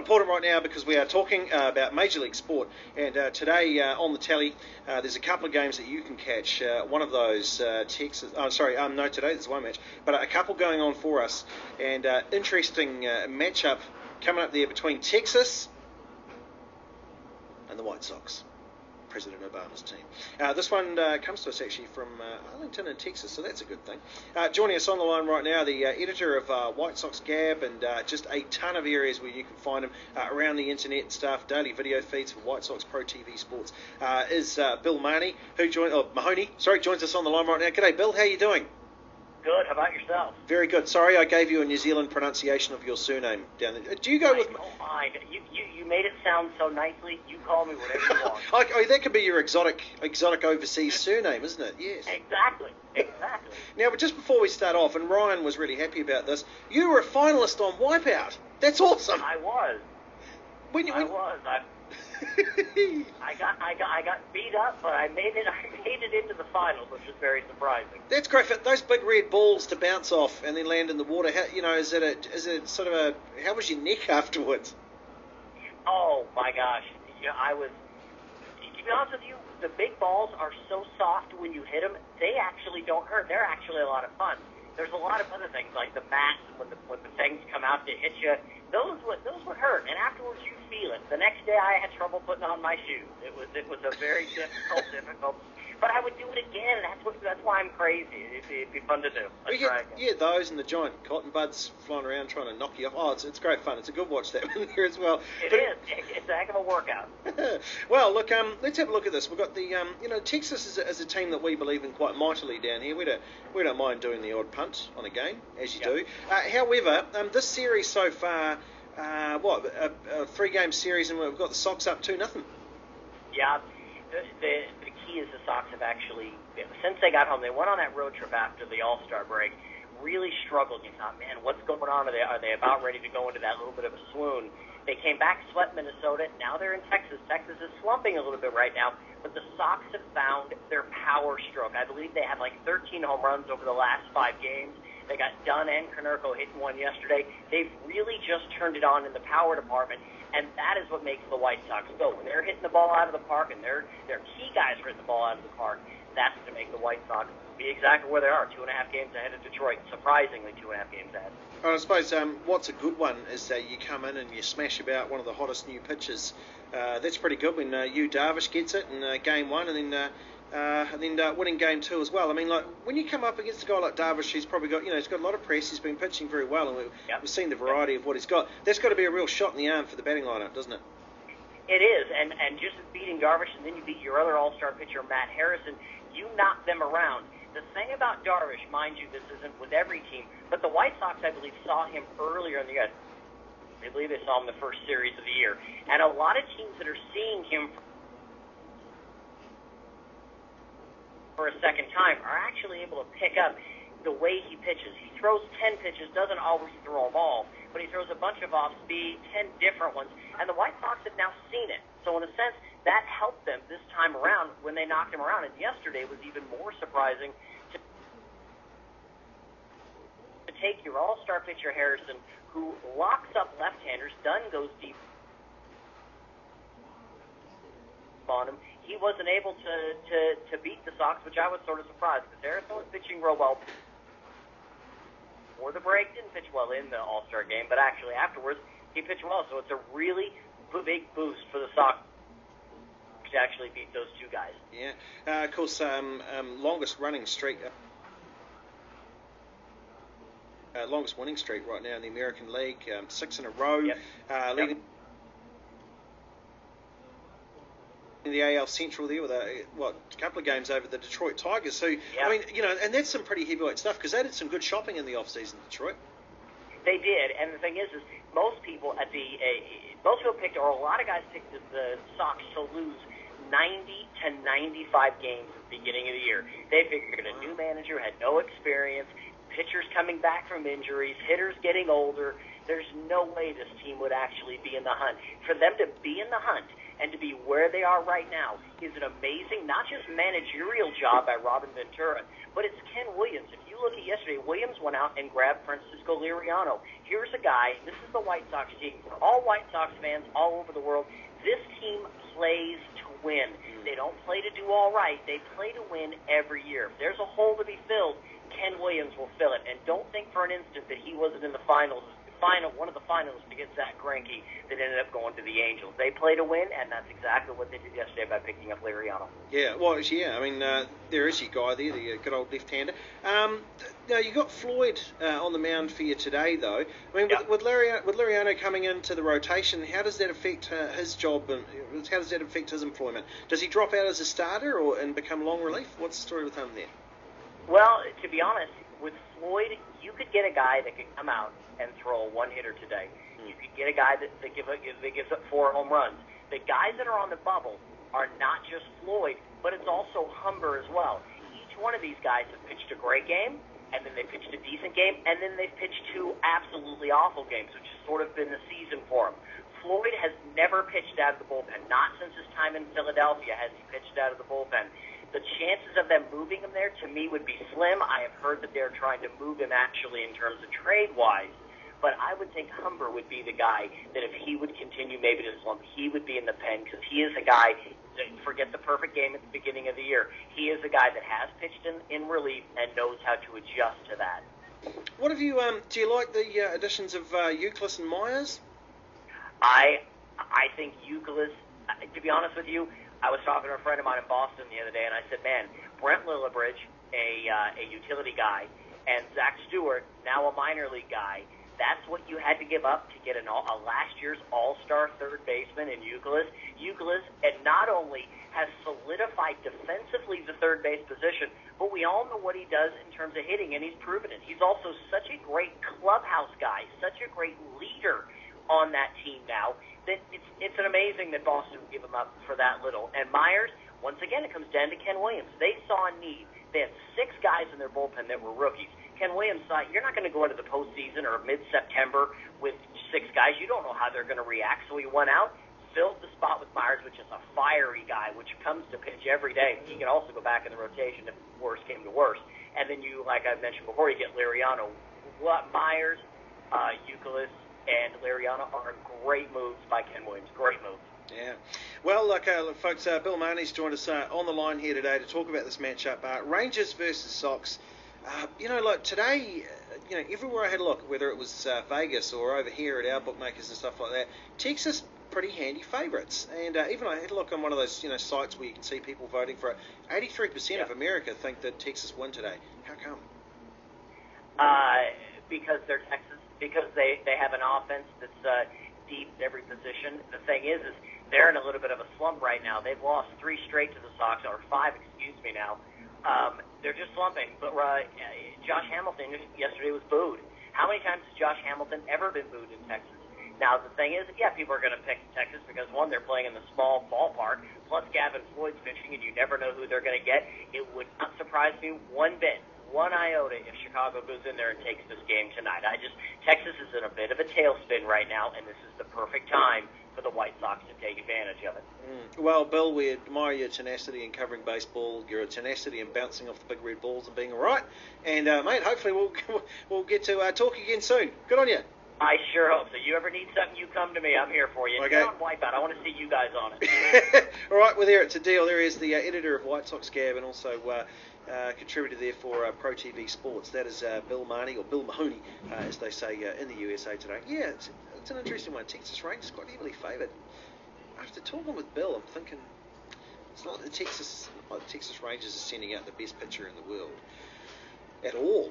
Important right now because we are talking about Major League Sport, and today on the telly there's a couple of games that you can catch. One of those, Texas. No, today there's one match, but a couple going on for us, and interesting matchup coming up there between Texas and the White Sox. President Obama's team. This one comes to us actually from Arlington in Texas, so that's a good thing. Joining us on the line right now, the editor of White Sox Gab, and just a ton of areas where you can find him around the internet and stuff, daily video feeds for White Sox Pro TV Sports, is Bill Mahoney, joins us on the line right now. G'day, Bill. How you doing? Good. How about yourself? Very good. Sorry, I gave you a New Zealand pronunciation of your surname down there. Do you go with? I don't mind. You made it sound so nicely. You call me whatever you want. Oh, that could be your exotic overseas surname, isn't it? Yes. Exactly. Now, but just before we start off, and Ryan was really happy about this, you were a finalist on Wipeout. That's awesome. I was. I was. I got beat up, but I made it into the finals, which was very surprising. That's great. Those big red balls to bounce off and then land in the water. How, is it sort of a? How was your neck afterwards? Oh my gosh! I was. To be honest with you, the big balls are so soft when you hit them. They actually don't hurt. They're actually a lot of fun. There's a lot of other things like the bats when the things come out to hit you. Those would hurt, and afterwards you feel it. The next day I had trouble putting on my shoes. It was a very difficult. But I would do it again. That's why I'm crazy. It'd be fun to do. Yeah, those and the giant cotton buds flying around trying to knock you off. Oh, it's great fun. It's a good watch that one there as well. It is. It's a heck of a workout. Well, look, let's have a look at this. We've got the Texas is a team that we believe in quite mightily down here. We don't mind doing the odd punt on a game, as you do. However, this series so far, a 3-game series, and we've got the Sox up 2-0. Yeah. The key is the Sox have actually, since they got home, they went on that road trip after the All-Star break, really struggled. You thought, man, what's going on? Are they about ready to go into that little bit of a swoon? They came back, swept Minnesota. Now they're in Texas. Texas is slumping a little bit right now, but the Sox have found their power stroke. I believe they had like 13 home runs over the last 5 games. They got Dunn and Konerko hitting one yesterday. They've really just turned it on in the power department, and that is what makes the White Sox go. When they're hitting the ball out of the park and their key guys are hitting the ball out of the park, that's to make the White Sox be exactly where they are, 2.5 games ahead of Detroit. Surprisingly, 2.5 games ahead. I suppose what's a good one is that you come in and you smash about one of the hottest new pitches. That's pretty good when Yu Darvish gets it in game 1 and then winning game 2 as well. I mean, like when you come up against a guy like Darvish, he's probably got he's got a lot of press. He's been pitching very well, and we've seen the variety of what he's got. That's got to be a real shot in the arm for the batting lineup, doesn't it? It is, and just beating Darvish, and then you beat your other All-Star pitcher, Matt Harrison, you knock them around. The thing about Darvish, mind you, this isn't with every team, but the White Sox, I believe, saw him earlier in the year. I believe they saw him the first series of the year. And a lot of teams that are seeing him for a second time are actually able to pick up the way he pitches. He throws 10 pitches, doesn't always throw them all, but he throws a bunch of off-speed, 10 different ones, and the White Sox have now seen it. So in a sense, that helped them this time around when they knocked him around, and yesterday was even more surprising to take your all-star pitcher Harrison, who locks up left-handers. Dunn goes deep on him. He wasn't able to beat the Sox, which I was sort of surprised, because Harrison was pitching real well before the break. Didn't pitch well in the All-Star game, but actually afterwards he pitched well. So it's a really big boost for the Sox to actually beat those two guys. Yeah, of course, longest running streak. Longest winning streak right now in the American League, 6 in a row, leading in the AL Central there with a couple of games over the Detroit Tigers. So I mean, and that's some pretty heavyweight stuff, because they did some good shopping in the off season, Detroit. They did, and the thing is most people picked, or a lot of guys picked the Sox to lose 90 to 95 games at the beginning of the year. They figured a new manager had no experience, pitchers coming back from injuries, hitters getting older. There's no way this team would actually be in the hunt. For them to be in the hunt and to be where they are right now is an amazing, not just managerial job by Robin Ventura, but it's Ken Williams. If you look at yesterday, Williams went out and grabbed Francisco Liriano. Here's a guy, this is the White Sox team. For all White Sox fans all over the world, this team plays to win. They don't play to do all right. They play to win every year. If there's a hole to be filled, Ken Williams will fill it. And don't think for an instant that he wasn't in the finals, one of the finalists against Zach Greinke that ended up going to the Angels. They play to win, and that's exactly what they did yesterday by picking up Liriano. Yeah, well, yeah. I mean, there is your guy there, the good old left-hander. Now you got Floyd on the mound for you today, though. I mean, Yep. with Liriano coming into the rotation, how does that affect his job, and how does that affect his employment? Does he drop out as a starter and become long relief? What's the story with him there? Well, to be honest, with Floyd, you could get a guy that could come out and throw a one-hitter today. You could get a guy that gives up 4 home runs. The guys that are on the bubble are not just Floyd, but it's also Humber as well. Each one of these guys have pitched a great game, and then they pitched a decent game, and then they've pitched 2 absolutely awful games, which has sort of been the season for him. Floyd has never pitched out of the bullpen. Not since his time in Philadelphia has he pitched out of the bullpen. The chances of them moving him there, to me, would be slim. I have heard that they're trying to move him actually in terms of trade-wise. But I would think Humber would be the guy that if he would continue maybe to slump, he would be in the pen because he is a guy, forget the perfect game at the beginning of the year, he is a guy that has pitched in relief and knows how to adjust to that. What have you? Do you like the additions of Youkilis and Myers? I think Youkilis, to be honest with you, I was talking to a friend of mine in Boston the other day, and I said, man, Brent Lillibridge, a utility guy, and Zach Stewart, now a minor league guy, that's what you had to give up to get a last year's all-star third baseman in Youkilis. Youkilis, and not only has solidified defensively the third base position, but we all know what he does in terms of hitting, and he's proven it. He's also such a great clubhouse guy, such a great leader on that team now, that it's an amazing that Boston would give him up for that little. And Myers, once again, it comes down to Ken Williams. They saw a need. They had 6 guys in their bullpen that were rookies. Ken Williams thought, you're not going to go into the postseason or mid-September with 6 guys. You don't know how they're going to react. So he went out, filled the spot with Myers, which is a fiery guy, which comes to pitch every day. He can also go back in the rotation if worse came to worse. And then you, like I mentioned before, you get Liriano. Myers, Youkilis, and Liriano are great moves by Ken Williams. Great moves. Yeah. Well, look, folks, Bill Marnie's joined us on the line here today to talk about this matchup. Rangers versus Sox. Today, everywhere I had a look, whether it was Vegas or over here at our bookmakers and stuff like that, Texas pretty handy favourites. And even I had a look on one of those, sites where you can see people voting for it. 83% of America think that Texas win today. How come? Because they're Texas. Because they have an offense that's deep at every position. The thing is they're in a little bit of a slump right now. They've lost 3 straight to the Sox, or 5, now. They're just slumping. But Josh Hamilton yesterday was booed. How many times has Josh Hamilton ever been booed in Texas? Now, the thing is, people are going to pick Texas because, one, they're playing in the small ballpark, plus Gavin Floyd's pitching, and you never know who they're going to get. It would not surprise me one bit, one iota, if Chicago goes in there and takes this game tonight. Texas is in a bit of a tailspin right now, and this is the perfect time for the White Sox to take advantage of it. Well, Bill, we admire your tenacity in covering baseball, your tenacity in bouncing off the big red balls and being all right. And, mate, hopefully we'll get to talk again soon. Good on you. I sure hope so. You ever need something, you come to me. I'm here for you. Okay. Get on Wipeout. I want to see you guys on it. All right, well, there it's a deal. There is the editor of White Sox Gab and also contributor there for Pro TV Sports. That is Bill Marnie, or Bill Mahoney, as they say in the USA today. Yeah, it's an interesting one. Texas Rangers quite heavily favoured. After talking with Bill, I'm thinking it's not the Texas Rangers are sending out the best pitcher in the world at all.